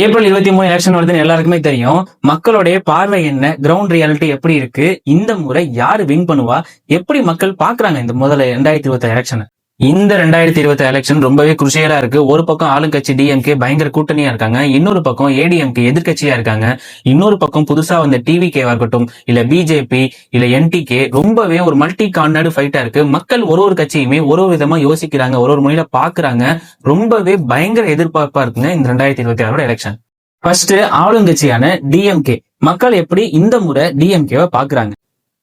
April 23 election வருதுன்னு எல்லாருக்குமே தெரியும். மக்களுடைய பார்வை என்ன, கிரவுண்ட் ரியாலிட்டி எப்படி இருக்கு, இந்த முறை யாரு வின் பண்ணுவா, எப்படி மக்கள் பாக்குறாங்க இந்த முதல்ல 2020 எலெக்ஷன். இந்த 2020 எலெக்ஷன் ரொம்பவே குருஷியலா இருக்கு. ஒரு பக்கம் ஆளுங்கட்சி டிஎம்கே பயங்கர கூட்டணியா இருக்காங்க, இன்னொரு பக்கம் ஏடிஎம்கே எதிர்கட்சியா இருக்காங்க, இன்னொரு பக்கம் புதுசா வந்த டிவிகேவா இருக்கட்டும், இல்ல பிஜேபி, இல்ல என்டிகே, ரொம்பவே ஒரு மல்டி கார்னர்டு ஃபைட்டா இருக்கு. மக்கள் ஒரு கட்சியுமே ஒரு விதமா யோசிக்கிறாங்க, ஒரு முறையில பாக்குறாங்க. ரொம்பவே பயங்கர எதிர்பார்ப்பா இருக்குங்க இந்த 2026 எலெக்ஷன். ஃபர்ஸ்ட் ஆளுங்கட்சியான டிஎம்கே மக்கள் எப்படி இந்த முறை டிஎம்கேவை பாக்குறாங்க.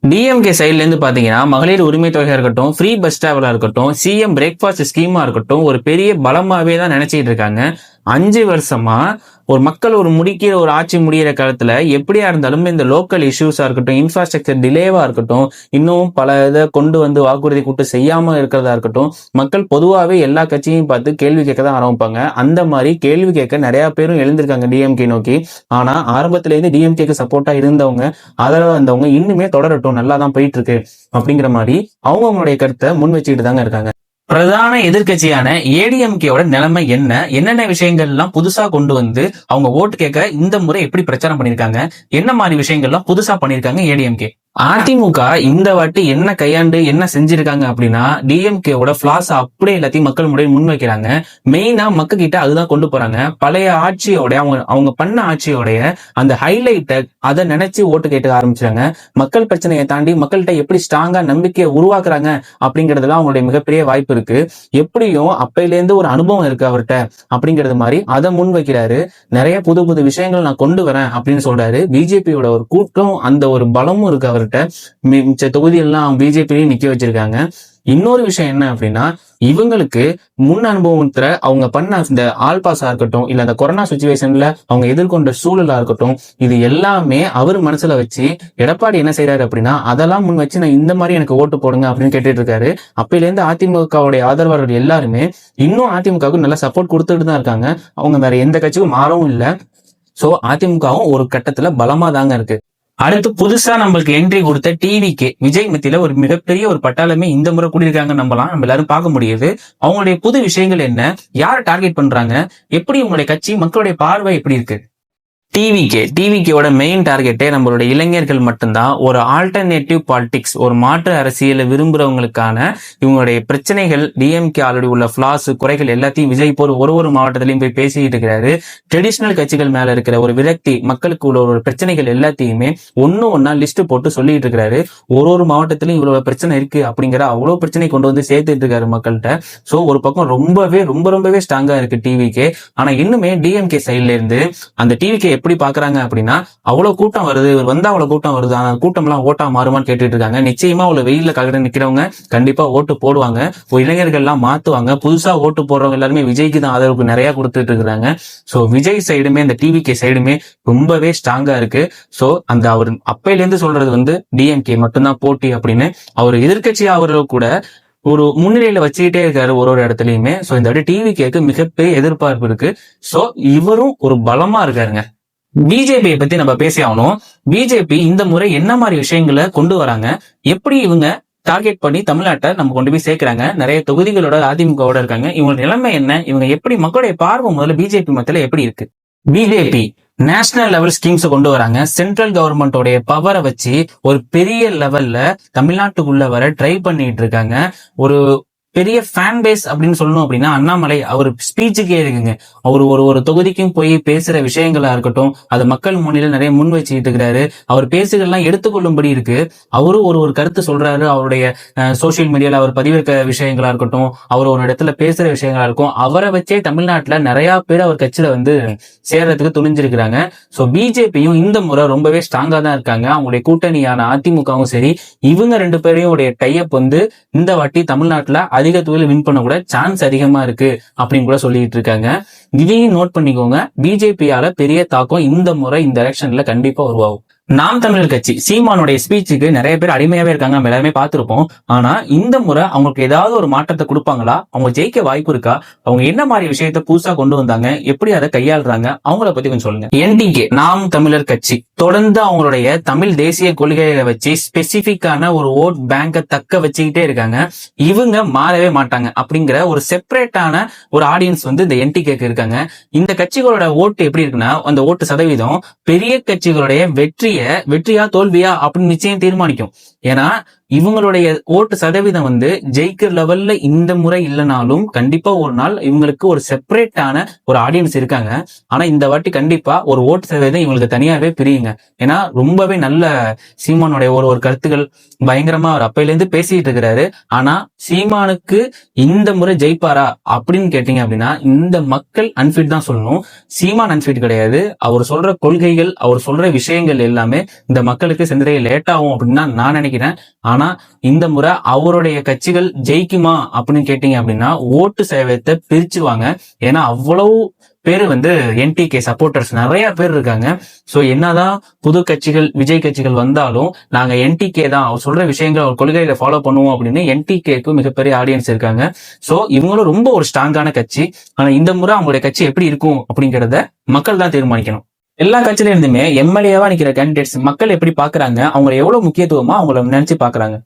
டிஎம்கே சைட்ல இருந்து பாத்தீங்கன்னா மகளிர் உரிமை தொகையா இருக்கட்டும், ஃப்ரீ பஸ் டிராவலா இருக்கட்டும், சிஎம் பிரேக்ஃபாஸ்ட் ஸ்கீமா இருக்கட்டும், ஒரு பெரிய பலமாவே தான் நினைச்சிட்டு இருக்காங்க. 5 வருஷமா ஒரு மக்கள் ஒரு முடிக்கிற ஒரு ஆட்சி முடிகிற காலத்துல எப்படியா இருந்தாலும் இந்த லோக்கல் இஷ்யூஸா இருக்கட்டும், இன்ஃப்ராஸ்ட்ரக்சர் டிலேவா இருக்கட்டும், இன்னும் பல இதை கொண்டு வந்து வாக்குறுதி கூட்டு செய்யாம இருக்கிறதா இருக்கட்டும், மக்கள் பொதுவாகவே எல்லா கட்சியையும் பார்த்து கேள்வி கேட்க தான் ஆரம்பிப்பாங்க. அந்த மாதிரி கேள்வி கேட்க நிறைய பேரும் எழுந்திருக்காங்க டிஎம்கே நோக்கி. ஆனா ஆரம்பத்துல இருந்து டிஎம்கேக்கு சப்போர்ட்டா இருந்தவங்க, ஆதரவா இருந்தவங்க இன்னுமே தொடரட்டும், நல்லா தான் போயிட்டு இருக்கு அப்படிங்கிற மாதிரி அவங்களுடைய கருத்தை முன் வச்சுக்கிட்டு தாங்க இருக்காங்க. பிரதான எதிர்கட்சியான ஏடிஎம்கேவோட நிலைமை என்னென்ன விஷயங்கள் எல்லாம் புதுசா கொண்டு வந்து அவங்க ஓட்டு கேட்க இந்த முறை எப்படி பிரச்சாரம் பண்ணிருக்காங்க, என்ன மாதிரி விஷயங்கள்லாம் புதுசா பண்ணிருக்காங்க ஏடிஎம்கே. அதிமுக இந்த வாட்டி என்ன கையாண்டு என்ன செஞ்சிருக்காங்க அப்படின்னா, டிஎம்கேவோட பிளாஸ் அப்படியே எல்லாத்தையும் மக்கள் முன்னாடி முன்வைக்கிறாங்க. மெயினா மக்கள் கிட்ட அதுதான் கொண்டு போறாங்க. பழைய ஆட்சியோட அவங்க பண்ண ஆட்சியோடைய அந்த ஹைலைட்டை அதை நினைச்சு ஓட்டு கேட்க ஆரம்பிச்சாங்க. மக்கள் பிரச்சனையை தாண்டி மக்கள்கிட்ட எப்படி ஸ்ட்ராங்கா நம்பிக்கையை உருவாக்குறாங்க அப்படிங்கறதுலாம் அவங்களுடைய மிகப்பெரிய வாய்ப்பு இருக்கு. எப்படியும் அப்பையில இருந்து ஒரு அனுபவம் இருக்கு அவர்கிட்ட அப்படிங்கிறது மாதிரி அதை முன் வைக்கிறாரு. நிறைய புது புது விஷயங்கள் நான் கொண்டு வரேன் அப்படின்னு சொல்றாரு. பிஜேபியோட ஒரு கூட்டம், அந்த ஒரு பலமும் இருக்கு அவர்கிட்ட. மிச்ச தொகுதியெல்லாம் பிஜேபியும் நிக்க வச்சிருக்காங்க. இன்னொரு விஷயம் என்ன அப்படின்னா, இவங்களுக்கு முன் அனுபவத்துல அவங்க பண்ண இந்த ஆல்பாஸா இருக்கட்டும், இல்ல அந்த கொரோனா சுச்சுவேஷன்ல அவங்க எதிர்கொண்ட சூழலா இருக்கட்டும், இது எல்லாமே அவர் மனசுல வச்சு எடப்பாடி என்ன செய்யறாரு அப்படின்னா, அதெல்லாம் முன் வச்சு நான் இந்த மாதிரி எனக்கு ஓட்டு போடுங்க அப்படின்னு கேட்டுட்டு இருக்காரு. அப்பையில இருந்து அதிமுகவுடைய ஆதரவாளர்கள் எல்லாருமே இன்னும் அதிமுகவுக்கு நல்ல சப்போர்ட் கொடுத்துட்டு தான் இருக்காங்க. அவங்க வேற எந்த கட்சிக்கும் மாறவும் இல்லை. சோ அதிமுகவும் ஒரு கட்டத்துல பலமா தாங்க இருக்கு. அடுத்து புதுசா நம்மளுக்கு என்ட்ரி கொடுத்த டிவிகே விஜய் மத்தியில ஒரு மிகப்பெரிய ஒரு பட்டாளமே இந்த முறை கூடியிருக்காங்க. நம்ம எல்லாரும் பார்க்க முடியுது. அவங்களுடைய புது விஷயங்கள் என்ன, யாரை டார்கெட் பண்றாங்க, எப்படி உங்களுடைய கட்சி மக்களுடைய பார்வை எப்படி இருக்கு. டிவிகேவோட மெயின் டார்கெட்டே நம்மளுடைய இளைஞர்கள் மட்டும்தான். ஒரு ஆல்டர்னேட்டிவ் பாலிடிக்ஸ், ஒரு மாற்று அரசியலை விரும்புறவங்களுக்கான இவங்களுடைய பிரச்சனைகள், டிஎம்கே ஆல்ரெடி உள்ள பிளாஸ், குறைகள் எல்லாத்தையும் விஜய் போர் ஒரு மாவட்டத்திலையும் போய் பேசிட்டு இருக்கிறாரு. ட்ரெடிஷனல் கட்சிகள் மேல இருக்கிற ஒரு விரக்தி, மக்களுக்கு உள்ள ஒரு பிரச்சனைகள் எல்லாத்தையுமே ஒன்னா லிஸ்ட் போட்டு சொல்லிட்டு இருக்கிறாரு. ஒரு மாவட்டத்திலும் இவ்வளவு பிரச்சனை இருக்கு அப்படிங்கிற அவ்வளவு பிரச்சனை கொண்டு வந்து சேர்த்துட்டு இருக்காரு மக்கள்கிட்ட. சோ ஒரு பக்கம் ரொம்பவே ஸ்ட்ராங்கா இருக்கு டிவிகே. ஆனா இன்னுமே டிஎம்கே சைட்ல இருந்து அந்த டிவிகே எப்படி பாக்குறாங்க அப்படின்னா, அவ்வளவு கூட்டம் வருது, வந்தா அவ்வளவு கூட்டம் வருது, ஆனா கூட்டம் எல்லாம் ஓட்டா மாறுமான்னு கேட்டுட்டு இருக்காங்க. நிச்சயமா அவ்வளவு வெயில்ல கலந்து நிக்கிறவங்க கண்டிப்பா ஓட்டு போடுவாங்க. இளைஞர்கள் எல்லாம் மாத்துவாங்க. புதுசா ஓட்டு போடுறவங்க எல்லாருமே விஜய்க்கு தான் ஆதரவு நிறைய கொடுத்துட்டு இருக்காங்க. சோ விஜய் சைடுமே இந்த டிவிகே சைடுமே ரொம்பவே ஸ்ட்ராங்கா இருக்கு. சோ அந்த அவர் அப்பையில இருந்து சொல்றது டிஎம்கே மட்டும்தான் போட்டி அப்படின்னு அவர் எதிர்கட்சி அவர்கள் கூட ஒரு முன்னிலையில வச்சுக்கிட்டே இருக்காரு ஒரு இடத்துலயுமே. சோ இந்த டிவிகேக்கு மிகப்பெரிய எதிர்பார்ப்பு இருக்கு. சோ இவரும் ஒரு பலமா இருக்காருங்க. பிஜேபியை பத்தி நம்ம பேசி ஆகணும். பிஜேபி இந்த முறை என்ன மாதிரி விஷயங்களை கொண்டு வராங்க, எப்படி இவங்க டார்கெட் பண்ணி தமிழ்நாட்டை நம்ம கொண்டு போய் சேர்க்கிறாங்க, நிறைய தொகுதிகளோட அதிமுகவோட இருக்காங்க, இவங்க நிலைமை என்ன, இவங்க எப்படி மக்களுடைய பார்வை முதல்ல பிஜேபி மத்தியில எப்படி இருக்கு. பிஜேபி நேஷனல் லெவல் ஸ்கீம்ஸ் கொண்டு வராங்க. சென்ட்ரல் கவர்மெண்டோடைய பவரை வச்சு ஒரு பெரிய லெவல்ல தமிழ்நாட்டுக்குள்ள வர ட்ரை பண்ணிட்டு இருக்காங்க. ஒரு பெரிய ஃபேன் பேஸ் அப்படின்னு சொல்லணும் அப்படின்னா அண்ணாமலை அவர் ஸ்பீச்சுக்கே இருக்குங்க. அவர் ஒரு தொகுதிக்கும் போய் பேசுற விஷயங்களா இருக்கட்டும், அது மக்கள் முன்னில நிறைய முன் வச்சுட்டு இருக்கிறாரு. அவர் பேசுகள்லாம் எடுத்துக்கொள்ளும்படி இருக்கு. அவரும் ஒரு கருத்து சொல்றாரு. அவருடைய சோசியல் மீடியால அவர் பதிவிருக்க விஷயங்களா இருக்கட்டும், அவர் ஒரு இடத்துல பேசுற விஷயங்களா இருக்கும், அவரை வச்சே தமிழ்நாட்டுல நிறைய பேர் அவர் கட்சியில சேர்றதுக்கு துணிஞ்சிருக்கிறாங்க. சோ பிஜேபியும் இந்த முறை ரொம்பவே ஸ்ட்ராங்கா தான் இருக்காங்க. அவங்களுடைய கூட்டணியான அதிமுகவும் சரி, இவங்க 2 பேரையும் டைப் இந்த வாட்டி தமிழ்நாட்டுல அதிக தொகுதியில் வின் பண்ண கூட சான்ஸ் அதிகமா இருக்கு அப்படின்னு கூட சொல்லிட்டு இருக்காங்க. இதையும் நோட் பண்ணிக்கோங்க. பிஜேபியால பெரிய தாக்கம் இந்த முறை இந்த எலெக்ஷன்ல கண்டிப்பா உருவாகும். நாம் தமிழர் கட்சி சீமானுடைய ஸ்பீச்சுக்கு நிறைய பேர் அடிமையாவே இருக்காங்க, நம்ம எல்லாருமே பார்த்திருப்போம். ஆனா இந்த முறை அவங்களுக்கு ஏதாவது ஒரு மாற்றத்தை கொடுப்பாங்களா? அவங்க ஜெயிக்க வாய்ப்பு இருக்கா? அவங்க என்ன மாதிரி விஷயத்த புதுசா கொண்டு வந்தாங்க, எப்படி அதை கையாளுறாங்க, அவங்கள பத்தி கொஞ்சம் சொல்லுங்க. என்டிகே நாம் தமிழர் கட்சி தொடர்ந்து அவங்களுடைய தமிழ் தேசிய கொள்கைகளை வச்சு ஸ்பெசிபிக்கான ஒரு ஓட் பேங்கை தக்க வச்சுக்கிட்டே இருக்காங்க. இவங்க மாறவே மாட்டாங்க அப்படிங்கிற ஒரு செப்பரேட்டான ஒரு ஆடியன்ஸ் வந்து இந்த என்டிகேக்கு இருக்காங்க. இந்த கட்சிகளோட ஓட்டு எப்படி இருக்குன்னா, அந்த ஓட்டு சதவீதம் பெரிய கட்சிகளுடைய வெற்றியா தோல்வியா அப்படின்னு நிச்சயம் தீர்மானிக்கும். ஏன்னா இவங்களுடைய ஓட்டு சதவீதம் வந்து ஜெயிக்கிற லெவல்ல இந்த முறை இல்லைனாலும் கண்டிப்பா ஒரு நாள் இவங்களுக்கு ஒரு செப்பரேட்டான ஒரு ஆடியன்ஸ் இருக்காங்க. ஆனா இந்த வாட்டி கண்டிப்பா ஒரு ஓட்டு சதவீதம் இவங்களுக்கு தனியாவே பிரியுங்க. ஏன்னா ரொம்பவே நல்ல சீமானுடைய ஒரு கருத்துக்கள் பயங்கரமா அவர் அப்பையில இருந்து பேசிட்டு இருக்கிறாரு. ஆனா சீமானுக்கு இந்த முறை ஜெயிப்பாரா அப்படின்னு கேட்டீங்க அப்படின்னா இந்த மக்கள் அன்ஃபிட் தான் சொல்லணும். சீமான் அன்ஃபிட் கிடையாது. அவர் சொல்ற கொள்கைகள், அவர் சொல்ற விஷயங்கள் எல்லாமே இந்த மக்களுக்கு சென்றடைய லேட் ஆகும் அப்படின்னு தான் நான் நினைக்கிறேன். ஆனா இந்த முறை அவருடைய கட்சிகள் ஜெயிக்குமா அப்படின்னு கேட்டீங்க அப்படின்னா ஓட்டு சதவீதத்தை பிரிச்சுவாங்க. ஏன்னா அவ்வளவு பேரு வந்து என்டிகே சப்போர்ட்டர்ஸ் நிறைய பேர் இருக்காங்க. சோ என்னதான் புது கட்சிகள் விஜய் கட்சிகள் வந்தாலும் நாங்க என்டிகே தான், அவர் சொல்ற விஷயங்கள் அவர் கொள்கைகளை ஃபாலோ பண்ணுவோம் அப்படின்னு என்டிகேக்கு மிகப்பெரிய ஆடியன்ஸ் இருக்காங்க. சோ இவங்களும் ரொம்ப ஒரு ஸ்ட்ராங்கான கட்சி. ஆனா இந்த முறை அவங்களுடைய கட்சி எப்படி இருக்கும் அப்படிங்கறத மக்கள் தான் தீர்மானிக்கணும். எல்லா கட்சியில இருந்துமே எம்எல்ஏவா நிக்கிற கேண்டிடேட்ஸ் மக்கள் எப்படி பாக்குறாங்க, அவங்க எவ்வளவு முக்கியத்துவமா அவங்கள நினைச்சு பாக்குறாங்க.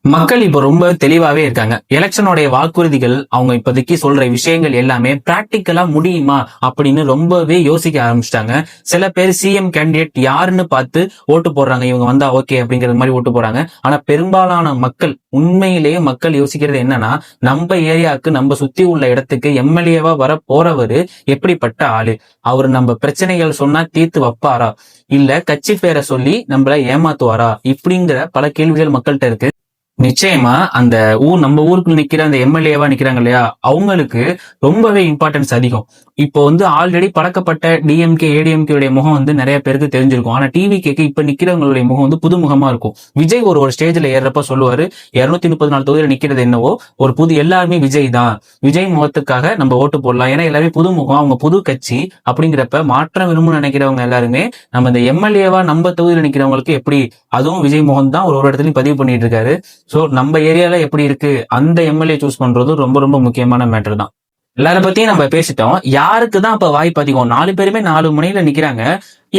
மக்கள் இப்ப ரொம்ப தெளிவாவே இருக்காங்க. எலெக்ஷனுடைய வாக்குறுதிகள், அவங்க இப்போதைக்கு சொல்ற விஷயங்கள் எல்லாமே பிராக்டிக்கலா முடியுமா அப்படின்னு ரொம்பவே யோசிக்க ஆரம்பிச்சிட்டாங்க. சில பேர் சிஎம் கேண்டிடேட் யாருன்னு பார்த்து ஓட்டு போடுறாங்க, இவங்க வந்தா ஓகே அப்படிங்கிற மாதிரி ஓட்டு போறாங்க. ஆனா பெரும்பாலான மக்கள் உண்மையிலேயே மக்கள் யோசிக்கிறது என்னன்னா, நம்ம ஏரியாவுக்கு நம்ம சுத்தி உள்ள இடத்துக்கு எம்எல்ஏவா வர போறவரு எப்படிப்பட்ட ஆளு, அவரு நம்ம பிரச்சனைகள் சொன்னா தீர்த்து வைப்பாரா, இல்ல கட்சி பேரை சொல்லி நம்மள ஏமாத்துவாரா, இப்படிங்கிற பல கேள்விகள் மக்கள்கிட்ட இருக்கு. நிச்சயமா அந்த நம்ம ஊருக்குள்ள நிக்கிற அந்த எம்எல்ஏவா நிக்கிறாங்க இல்லையா, அவங்களுக்கு ரொம்பவே இம்பார்ட்டன்ஸ் அதிகம். இப்போ வந்து ஆல்ரெடி பழக்கப்பட்ட டிஎம்கே ஏடிஎம்கே முகம் வந்து நிறைய பேருக்கு தெரிஞ்சிருக்கும். ஆனா டிவிகேக்கு இப்ப நிக்கிறவங்களுடைய முகம் வந்து புதுமுகமா இருக்கும். விஜய் ஒரு ஸ்டேஜ்ல ஏறப்ப சொல்லுவாரு, 234 தொகுதியில நிக்கிறது என்னவோ ஒரு புது, எல்லாருமே விஜய் தான், விஜய் முகத்துக்காக நம்ம ஓட்டு போடலாம், ஏன்னா எல்லாருமே புதுமுகம், அவங்க புது கட்சி. அப்படிங்கிறப்ப மாற்றம் விரும்பும் நினைக்கிறவங்க எல்லாருமே நம்ம இந்த எம்எல்ஏவா நம்ம தொகுதியில நிக்கிறவங்களுக்கு எப்படி, அதுவும் விஜய் முகம் தான் ஒரு இடத்துலயும் பதிவு பண்ணிட்டு இருக்காரு. சோ நம்ம ஏரியால எப்படி இருக்கு, அந்த எம்எல்ஏ சூஸ் பண்றது ரொம்ப ரொம்ப முக்கியமான மேட்டர் தான். எல்லார பத்தியும் நம்ம பேசிட்டோம். யாருக்கு தான் இப்ப வாய்ப்பு அதிகம்? 4 பேருமே 4 முனையில நிக்கிறாங்க.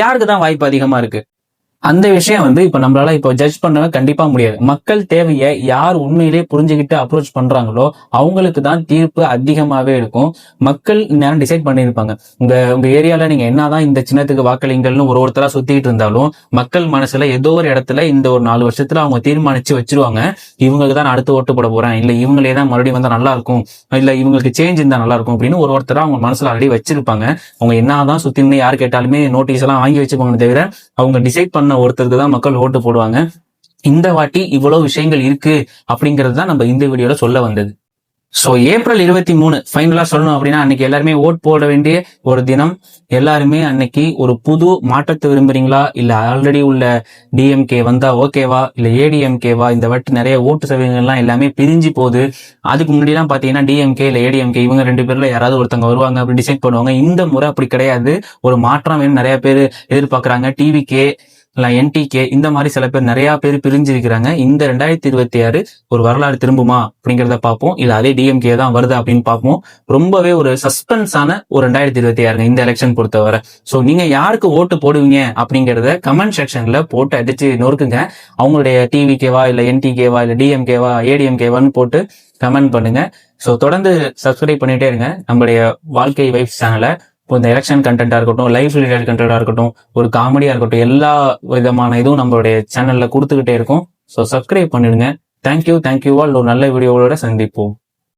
யாருக்கு தான் வாய்ப்பு அதிகமா இருக்கு? அந்த விஷயம் வந்து இப்ப நம்மளால இப்ப ஜட்ஜ் பண்ண கண்டிப்பா முடியாது. மக்கள் தேவையை யார் உண்மையிலேயே புரிஞ்சுக்கிட்டு அப்ரோச் பண்றாங்களோ அவங்களுக்கு தான் தீர்ப்பு அதிகமாவே இருக்கும். மக்கள் நேரம் டிசைட் பண்ணிருப்பாங்க. உங்க ஏரியால நீங்க என்னதான் இந்த சின்னத்துக்கு வாக்களிங்கள்னு ஒருத்தரா சுத்திட்டு இருந்தாலும் மக்கள் மனசுல ஏதோ ஒரு இடத்துல இந்த ஒரு 4 வருஷத்துல அவங்க தீர்மானிச்சு வச்சிருவாங்க, இவங்களுக்கு தான் அடுத்து ஓட்டு போட போறேன், இல்ல இவங்களே தான் மறுபடியும் வந்தா நல்லா இருக்கும், இல்ல இவங்களுக்கு சேஞ்ச் இருந்தா நல்லா இருக்கும் அப்படின்னு ஒருத்தரா அவங்க மனசுல ஆல்ரெடி வச்சிருப்பாங்க. அவங்க என்னதான் சுத்தின்னு யார் கேட்டாலுமே நோட்டீஸ் எல்லாம் வாங்கி வச்சுப்பாங்க, தவிர அவங்க டிசைட் பண்ண ஒருத்தருக்கு தான் மக்கள் ஓட்டு போடுவாங்க. இந்த வாட்டி இவ்வளவு விஷயங்கள் இருக்கு அப்படிங்கிறது தான் நம்ம இந்த வீடியோல சொல்ல வந்தது. சோ ஏப்ரல் 23 ஃபைனலா சொல்லணும் அப்படின்னா அன்னைக்கு எல்லாருமே ஓட் போட வேண்டிய ஒரு தினம். எல்லாருமே அன்னைக்கு ஒரு புது மாற்றத்தை விரும்புறீங்களா, இல்ல ஆல்ரெடி உள்ள டிஎம்கே வந்தா ஓகேவா, இல்ல ஏடிஎம்கேவா? இந்த வாட்டி நிறைய ஓட்டு சதவீதங்கள்லாம் எல்லாமே பிரிஞ்சு போகுது. அதுக்கு முன்னாடி எல்லாம் பாத்தீங்கன்னா டிஎம்கே இல்ல ஏடிஎம்கே இவங்க 2 பேர்ல யாராவது ஒருத்தவங்க வருவாங்க அப்படி டிசைட் பண்ணுவாங்க. இந்த முறை அப்படி கிடையாது. ஒரு மாற்றம் வேணும் நிறைய பேர் எதிர்பார்க்கறாங்க. டிவிகே இல்ல என்டிகே இந்த மாதிரி சில பேர் நிறைய பேர் பிரிஞ்சிருக்கிறாங்க. இந்த 2026 ஒரு வரலாறு திரும்புமா அப்படிங்கிறத பார்ப்போம், இல்ல அதே டிஎம்கே தான் வருதா அப்படின்னு பார்ப்போம். ரொம்பவே ஒரு சஸ்பென்ஸான ஒரு 2026 இந்த எலெக்ஷன் பொறுத்தவரை. சோ நீங்க யாருக்கு ஓட்டு போடுவீங்க அப்படிங்கறத கமெண்ட் செக்ஷன்ல போட்டு அடிச்சு நொறுக்குங்க. அவங்களுடைய டிவிகேவா இல்ல என்டிகேவா இல்ல டிஎம்கேவா ஏடிஎம்கேவான்னு போட்டு கமெண்ட் பண்ணுங்க. சோ தொடர்ந்து சப்ஸ்கிரைப் பண்ணிட்டே இருங்க நம்மளுடைய வாழ்க்கை வைப்ஸ் சேனலை. இப்போ இந்த எலெக்ஷன் கண்டென்ட்டா இருக்கட்டும், லைஃப் ரிலேட்டட் கண்டென்ட்டா இருக்கட்டும், ஒரு காமெடியா இருக்கட்டும், எல்லா விதமான இதுவும் நம்மளுடைய சேனல்ல கொடுத்துக்கிட்டே இருக்கும். ஸோ சப்ஸ்கிரைப் பண்ணிடுங்க. Thank you all. ஒரு நல்ல வீடியோவோட சந்திப்போம்.